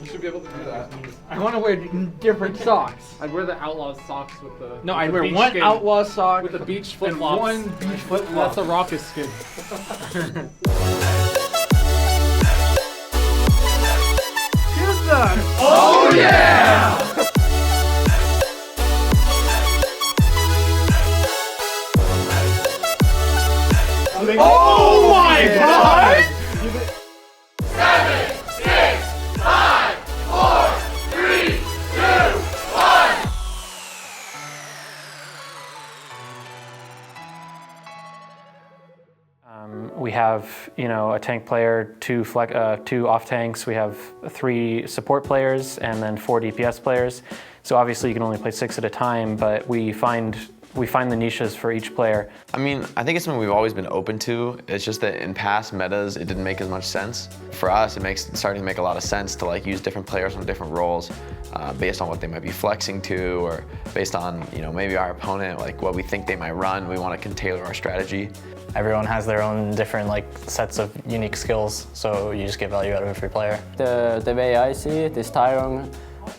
You should be able to do that. I want to wear different socks. I'd wear the Outlaws socks with the. No, with I'd the wear beach one skin. Outlaw sock with the beach and flip-flops. one beach flip-flop. That's the Raucous skin. Houston! Oh yeah! Oh my God! 7, 6, 5, 4, 3, 2, 1. We have, a tank player, two off tanks. We have 3 support players and then 4 DPS players. So obviously you can only play 6 at a time, but we find the niches for each player. I mean, I think it's something we've always been open to. It's just that in past metas, it didn't make as much sense. For us, it's starting to make a lot of sense to use different players on different roles based on what they might be flexing to, or based on maybe our opponent, what we think they might run. We want to tailor our strategy. Everyone has their own different sets of unique skills, so you just get value out of every player. The way I see it is Tyrone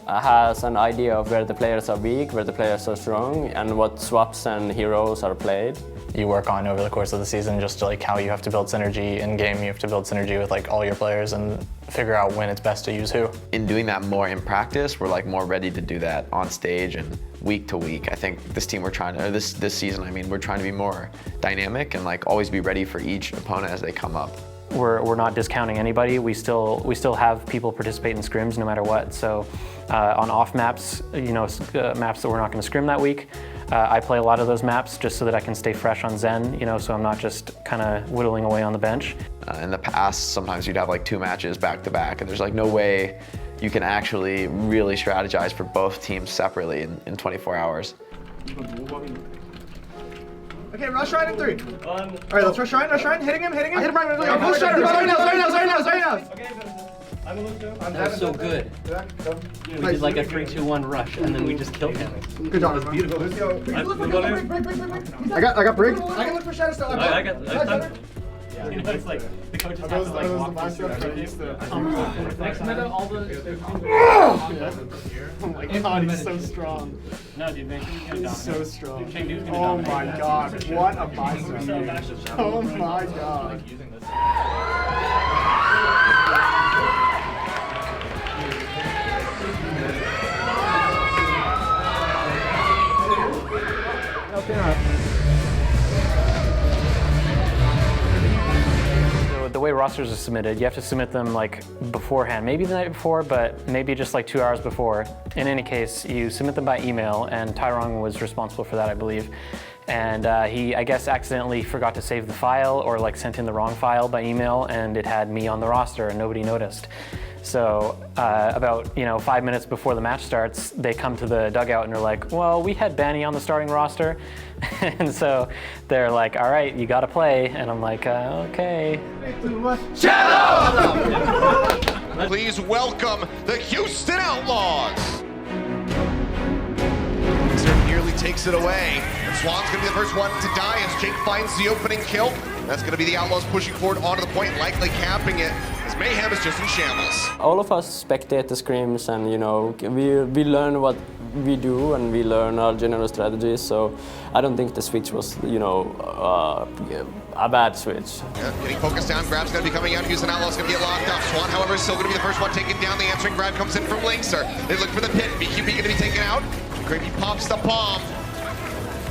has an idea of where the players are weak, where the players are strong, and what swaps and heroes are played. You work on over the course of the season just how you have to build synergy in game. You have to build synergy with all your players and figure out when it's best to use who. In doing that more in practice, we're more ready to do that on stage and week to week. I think this team this season, we're trying to be more dynamic and always be ready for each opponent as they come up. We're not discounting anybody. We still have people participate in scrims no matter what. So on off maps, maps that we're not going to scrim that week, I play a lot of those maps just so that I can stay fresh on Zen. So I'm not just kind of whittling away on the bench. In the past, sometimes you'd have 2 matches back to back, and there's no way you can actually really strategize for both teams separately in 24 hours. Okay, rush Ryan in 3. All right, let's rush Ryan, hitting him. Hit him right now. Push Ryan, sorry now. That was so good. We did a 3-2-1 rush, and then we just killed him. Good job. It was beautiful. I got Brig. I can look for Shadow still. I got it's the coaches have to walk through Next meta, all the. Oh my God, he's so strong. No, dude, make sure you get He's dominant. so strong. Dude, Oh my God, what a bicep. Oh my God. The way rosters are submitted, you have to submit them beforehand, maybe the night before, but maybe just 2 hours before. In any case, you submit them by email, and Tyrone was responsible for that, I believe. And he, I guess, accidentally forgot to save the file, or sent in the wrong file by email, and it had me on the roster, and nobody noticed. So about 5 minutes before the match starts, they come to the dugout and they're like, well, we had Banny on the starting roster. And so they're like, all right, you got to play. And I'm like, okay. Shadow! Please welcome the Houston Outlaws. Nearly takes it away. And Swan's going to be the first one to die as Jake finds the opening kill. That's going to be the Outlaws pushing forward onto the point, likely capping it, as Mayhem is just in shambles. All of us spectate the scrims, and we learn what we do, and we learn our general strategies. So I don't think the switch was a bad switch. Yeah, getting focused down, Grab's going to be coming out. Houston Outlaws going to get locked up. Swan, however, is still going to be the first one taken down. The answering grab comes in from Linkser. They look for the pit. BQB going to be taken out. Gravy pops the bomb.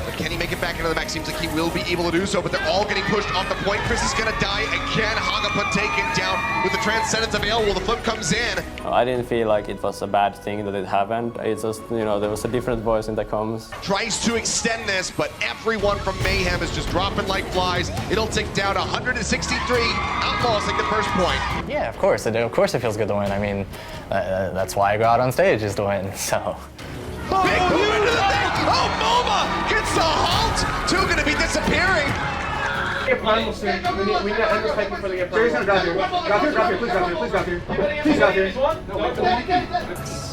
But can he make it back into the back? Seems like he will be able to do so, but they're all getting pushed off the point. Chris is going to die again. Hagapa taken down with the Transcendence of Ale. Well, the flip comes in. I didn't feel like it was a bad thing that it happened. It's just, there was a different voice in the comms. Tries to extend this, but everyone from Mayhem is just dropping like flies. It'll tick down 163. Outlaws take the first point. Yeah, of course it feels good to win. That's why I go out on stage, is to win, so. Oh, big move into the thing. Oh, Moma gets the halt. 2 going to be disappearing. Get primal soon. We need Ember's taking for the get primal. Jerry's gonna drop here. Please drop here.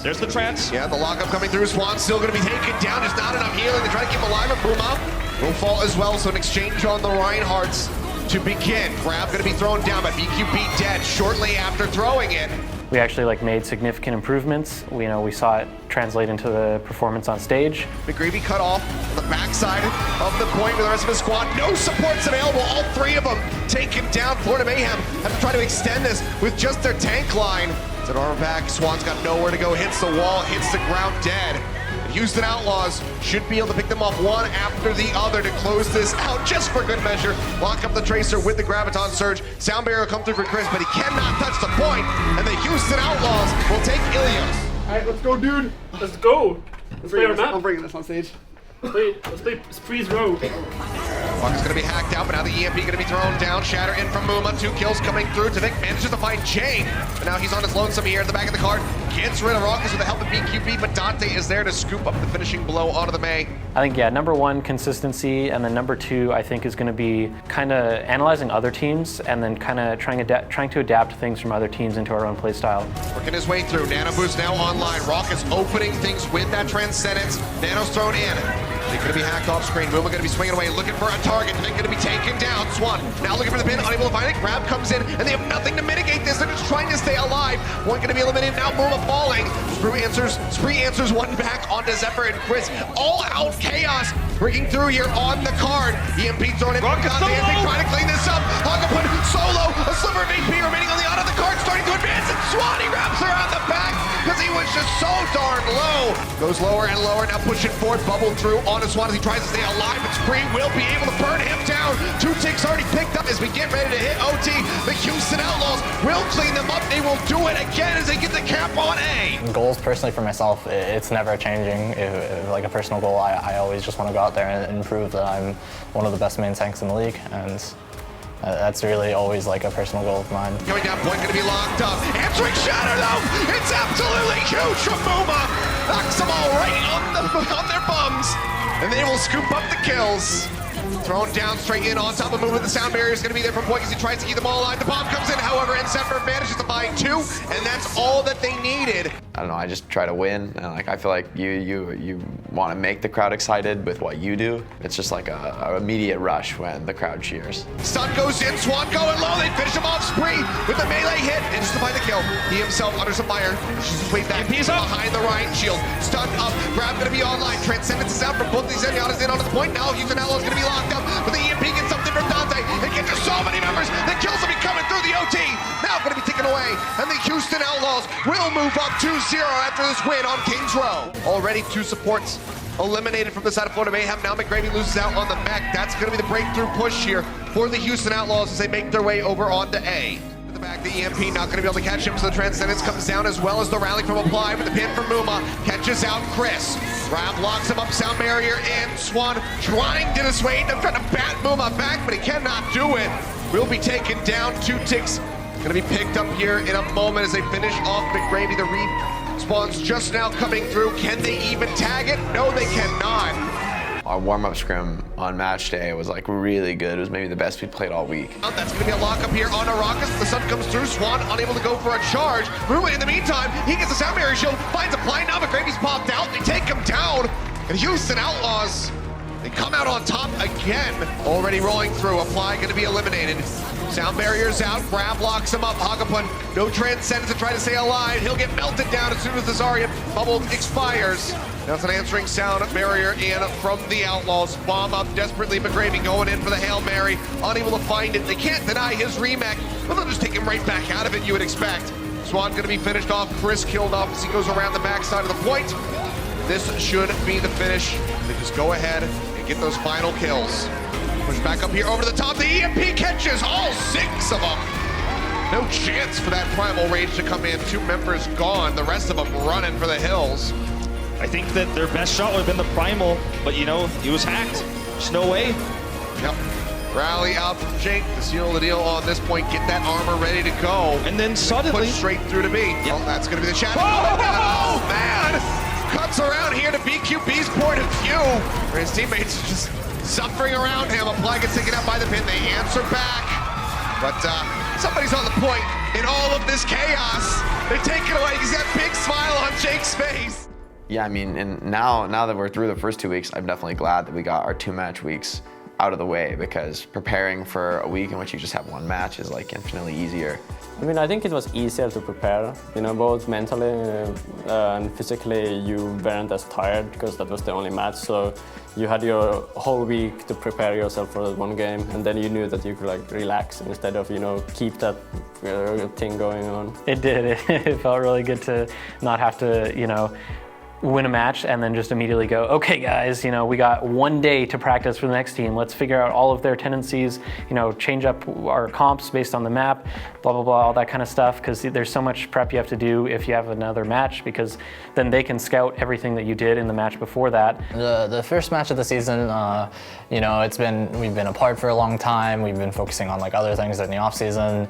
There's the trance. Yeah, the lockup coming through. Swan's still going to be taken down. There's not enough healing. They try to keep him alive. Puma will fall as well. So an exchange on the Reinhardts to begin. Grab going to be thrown down, but BQB dead shortly after throwing it. We actually like made significant improvements. We saw it translate into the performance on stage. McGravy cut off on the backside of the point with the rest of his squad. No supports available. All three of them taken down. Florida Mayhem have to try to extend this with just their tank line. It's an armor back. Swan's got nowhere to go. Hits the wall, hits the ground dead. And Houston Outlaws should be able to pick them off one after the other to close this out just for good measure. Lock up the Tracer with the Graviton Surge. Sound Barrier will come through for Chris, but he cannot touch the point. And the Houston Outlaws will take Ilios. All right, let's go, dude. Let's go. Let's play our map. I'm bringing this on stage. Let's play Freeze Road. Clock is going to be hacked out, but now the EMP going to be thrown down. Shatter in from Muma. 2 kills coming through. Tavik manages to find Jane, but now he's on his lonesome here at the back of the card. Gets rid of Raucus with the help of BQB, but Dante is there to scoop up the finishing blow onto the May. I think, yeah, number one, consistency, and then number two, I think, is going to be kind of analyzing other teams and then kind of trying to adapt things from other teams into our own play style. Working his way through. Nano Boost now online. Raucus opening things with that Transcendence. Nano's thrown in. They're going to be hacked off screen. Muma going to be swinging away, looking for a target. They're going to be taken down. Swan now looking for the pin, unable to find it. Grab comes in, and they have nothing to mitigate this. They're just trying to stay alive. One going to be eliminated. Now Muma falling. Spree answers one back onto Zephyr and Chris. All out chaos breaking through here on the card. EMP thrown in. Dante trying to clean this up. Hogapun solo. A sliver of AP remaining on the out of the card, starting to advance. And Swan, he wraps around the back because he was just so darn low. Goes lower and lower. Now pushing forward. Bubble through onto Swan as he tries to stay alive. But Spree will be able to burn him down. 2 ticks already picked up as we get ready to hit OT. The Houston Outlaws will clean them up. They will do it again as they get the cap on A. Goals personally for myself, it's never changing. If like a personal goal, I always just want to go out there and prove that I'm one of the best main tanks in the league, and that's really always like a personal goal of mine. Coming down point, going to be locked up. Answering Shatter though, it's absolutely huge from Muma. Knocks them all right on their bums, and they will scoop up the kills. Thrown down straight in on top of Muma. The sound barrier is going to be there from point as he tries to keep them all alive. The bomb comes in, however, and Zephyr manages to find 2, and that's all that they needed. I don't know, I just try to win, and like I feel like you want to make the crowd excited with what you do. It's just like a immediate rush when the crowd cheers. Stun goes in, Swan going low, they finish him off. Spree with the melee hit, and just to find the kill. He himself under some fire, just way back behind the Ryan shield. Stun up, Grab gonna be online, Transcendence is out from both these Zenyatta's in onto the point. Now Houston Outlaws gonna be locked up, but the EMP gets something from Dante. It gets to so many members, the kills will be coming through the OT. Now gonna be taken away, and the Houston Outlaws will move up 2-0 after this win on Kings Row. Already 2 supports eliminated from the side of Florida Mayhem. Now McGravy loses out on the mech. That's going to be the breakthrough push here for the Houston Outlaws as they make their way over onto A. To the back, the EMP not going to be able to catch him, so the Transcendence comes down as well as the rally from Apply, but the pin from Muma catches out Chris. Grab locks him up, sound barrier in. Swan trying to dissuade them, trying to bat Muma back, but he cannot do it. Will be taken down. 2 ticks going to be picked up here in a moment as they finish off McGravy. The respawns just now coming through. Can they even tag it? No, they cannot. Our warm-up scrim on match day was like really good. It was maybe the best we played all week. That's going to be a lockup here on Arrakis. The sun comes through. Swan unable to go for a charge. Ruma in the meantime, he gets the sound barrier shield, finds a blind now, but McGravy's popped out. They take him down. And Houston Outlaws, they come out on top again. Already rolling through. Apply going to be eliminated. Sound barrier's out. Grab locks him up. Hagapun, no Transcendence to try to stay alive. He'll get melted down as soon as the Zarya bubble expires. That's an answering sound barrier in from the Outlaws. Bomb up desperately. McGravy going in for the Hail Mary. Unable to find it. They can't deny his remake, but they'll just take him right back out of it, you would expect. Swan going to be finished off. Chris killed off as he goes around the backside of the point. This should be the finish. They just go ahead and get those final kills. Push back up here over the top. The EMP catches all 6 of them. No chance for that Primal Rage to come in. 2 members gone. The rest of them running for the hills. I think that their best shot would have been the Primal, but you know, he was hacked. There's no way. Yep. Rally out from Jake to seal the deal on this point. Get that armor ready to go. And then suddenly... Push straight through to B. Yep. Well, that's going to be the shadow. Oh, man! Cuts around here to BQB's point of view. His teammates just suffering around him. Apply gets taken out by the pin. They answer back. But somebody's on the point in all of this chaos. They take it away. He's got a big smile on Jake's face. Yeah, I mean, and now that we're through the first 2 weeks, I'm definitely glad that we got our 2 match weeks out of the way, because preparing for a week in which you just have one match is like infinitely easier. I mean, I think it was easier to prepare, you know, both mentally and physically you weren't as tired because that was the only match. So you had your whole week to prepare yourself for that one game, and then you knew that you could like relax instead of, you know, keep that thing going on. It did. It felt really good to not have to, you know, win a match and then just immediately go, okay guys, you know, we got 1 day to practice for the next team. Let's figure out all of their tendencies, you know, change up our comps based on the map, blah, blah, blah, all that kind of stuff, because there's so much prep you have to do if you have another match, because then they can scout everything that you did in the match before that. The first match of the season, you know, we've been apart for a long time. We've been focusing on like other things in the off season.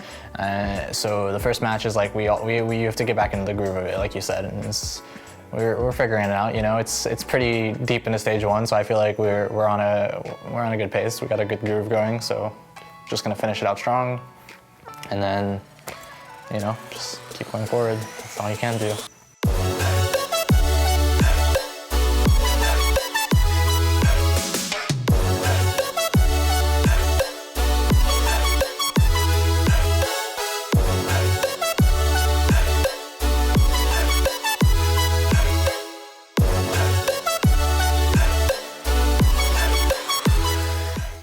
So the first match is like we have to get back into the groove of it, like you said, and we're figuring it out. You know, it's pretty deep into stage 1, so I feel like we're on a good pace. We got a good groove going, so just gonna finish it out strong, and then, you know, just keep going forward. That's all you can do.